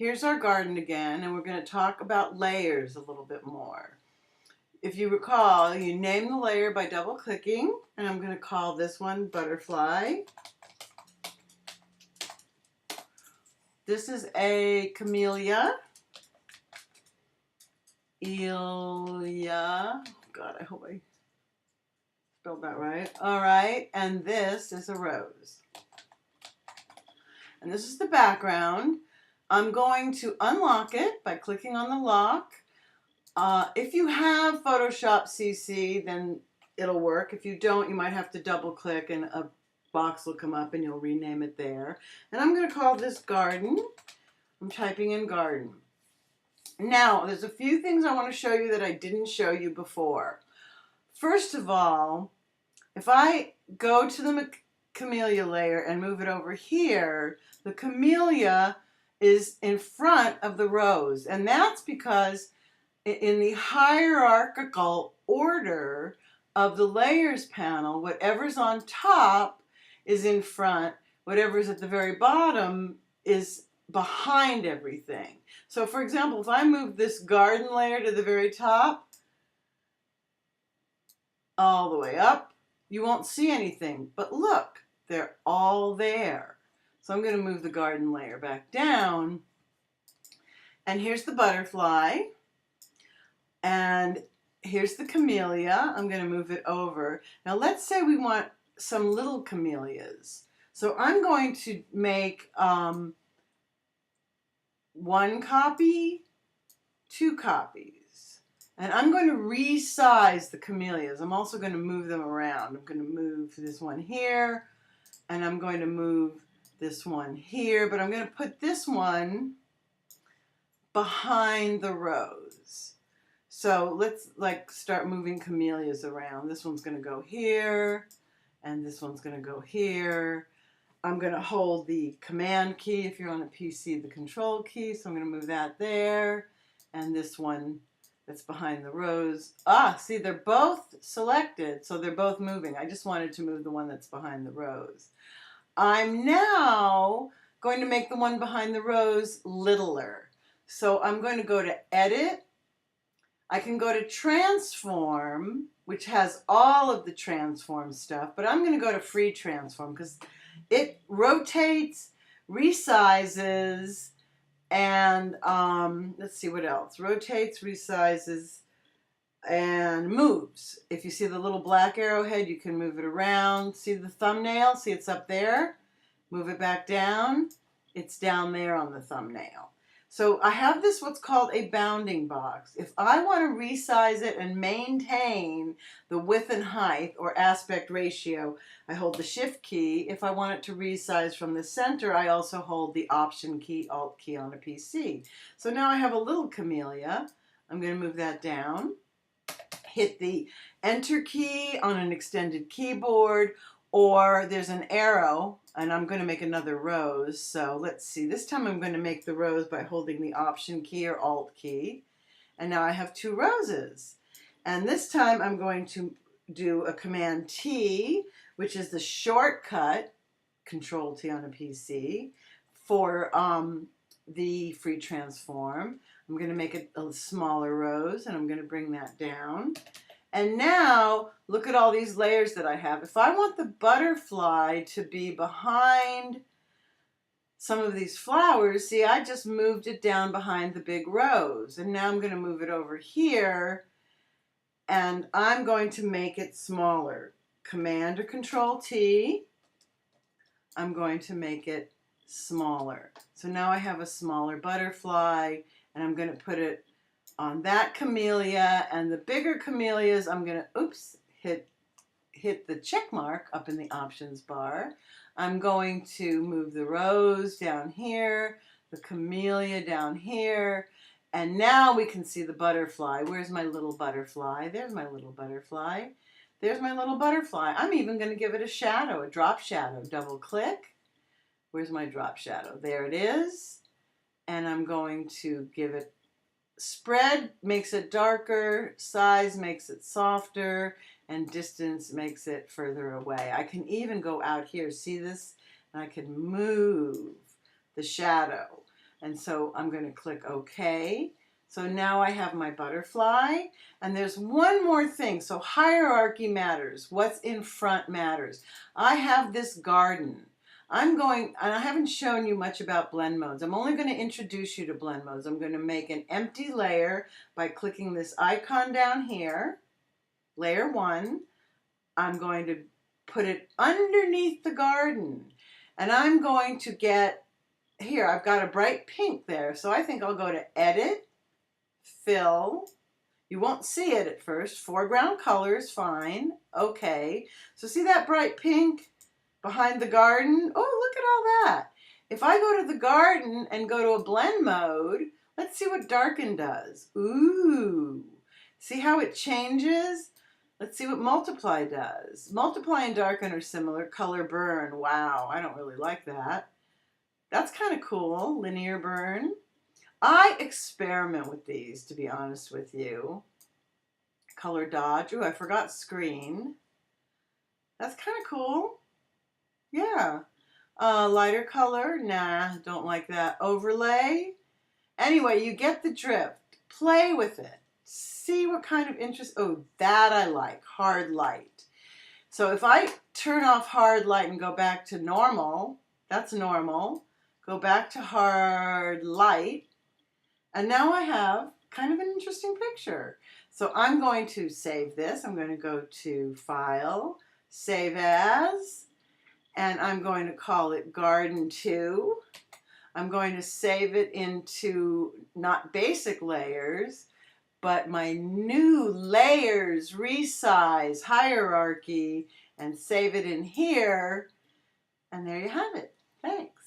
Here's our garden again, and we're going to talk about layers a little bit more. If you recall, you name the layer by double clicking, and I'm going to call this one Butterfly. This is a Camellia. God, I hope I spelled that right. All right, and this is a rose. And this is the background. I'm going to unlock it by clicking on the lock. If you have Photoshop CC, then it'll work. If you don't, you might have to double click and a box will come up and you'll rename it there. And I'm going to call this Garden. I'm typing in Garden. Now, there's a few things I want to show you that I didn't show you before. First of all, if I go to the Camellia layer and move it over here, the Camellia is in front of the rose. And that's because in the hierarchical order of the layers panel, whatever's on top is in front, whatever's at the very bottom is behind everything. So for example, if I move this garden layer to the very top, all the way up, you won't see anything. But look, they're all there. So I'm going to move the garden layer back down. And here's the butterfly. And here's the camellia. I'm going to move it over. Now let's say we want some little camellias. So I'm going to make one copy, two copies. And I'm going to resize the camellias. I'm also going to move them around. I'm going to move this one here, and I'm going to move this one here, but I'm going to put this one behind the rose. So let's start moving camellias around. This one's going to go here, and this one's going to go here. I'm going to hold the command key. If you're on a PC, the control key. So I'm going to move that there, and this one that's behind the rose. See, they're both selected, so they're both moving. I just wanted to move the one that's behind the rose. I'm now going to make the one behind the rose littler. So I'm going to go to Edit. I can go to Transform, which has all of the transform stuff, but I'm going to go to Free Transform because it rotates, resizes, and let's see what else. Rotates, resizes, and moves. If you see the little black arrowhead, you can move it around. See the thumbnail? See, it's up there. Move it back down. It's down there on the thumbnail. So I have this what's called a bounding box. If I want to resize it and maintain the width and height or aspect ratio, I hold the Shift key. If I want it to resize from the center, I also hold the Option key, Alt key on a PC. So now I have a little camellia. I'm going to move that down. Hit the Enter key on an extended keyboard, or there's an arrow, and I'm going to make another rose. So let's see. This time I'm going to make the rose by holding the Option key or Alt key. And now I have two roses. And this time I'm going to do a Command T, which is the shortcut, Control T on a PC, for the Free Transform. I'm going to make it a smaller rose, and I'm going to bring that down. And now, look at all these layers that I have. If I want the butterfly to be behind some of these flowers, see, I just moved it down behind the big rose. And now I'm going to move it over here, and I'm going to make it smaller. Command or Control T. I'm going to make it smaller. So now I have a smaller butterfly, and I'm going to put it on that camellia, and the bigger camellias, I'm going to, hit the check mark up in the options bar. I'm going to move the rose down here, the camellia down here, and now we can see the butterfly. Where's my little butterfly? There's my little butterfly. There's my little butterfly. I'm even going to give it a shadow, a drop shadow. Double click. Where's my drop shadow? There it is. And I'm going to give it spread, makes it darker, size makes it softer, and distance makes it further away. I can even go out here, see this? And I can move the shadow. And so I'm going to click OK. So now I have my butterfly. And there's one more thing. So hierarchy matters. What's in front matters. I have this garden. And I haven't shown you much about blend modes. I'm only going to introduce you to blend modes. I'm going to make an empty layer by clicking this icon down here, layer 1. I'm going to put it underneath the garden. And I'm going to get, here, I've got a bright pink there. So I think I'll go to Edit, Fill. You won't see it at first. Foreground colors, fine. Okay. So see that bright pink behind the garden? Oh, look at all that. If I go to the garden and go to a blend mode, let's see what darken does. Ooh. See how it changes? Let's see what multiply does. Multiply and darken are similar. Color burn. Wow, I don't really like that. That's kind of cool. Linear burn. I experiment with these, to be honest with you. Color dodge. Ooh, I forgot screen. That's kind of cool. Yeah. Lighter color. Nah, don't like that. Overlay. Anyway, you get the drift. Play with it. See what kind of interest. Oh, that I like. Hard light. So if I turn off hard light and go back to normal, that's normal. Go back to hard light. And now I have kind of an interesting picture. So I'm going to save this. I'm going to go to File, Save As, and I'm going to call it Garden 2. I'm going to save it into not basic layers, but my new layers, resize, hierarchy, and save it in here. And there you have it. Thanks.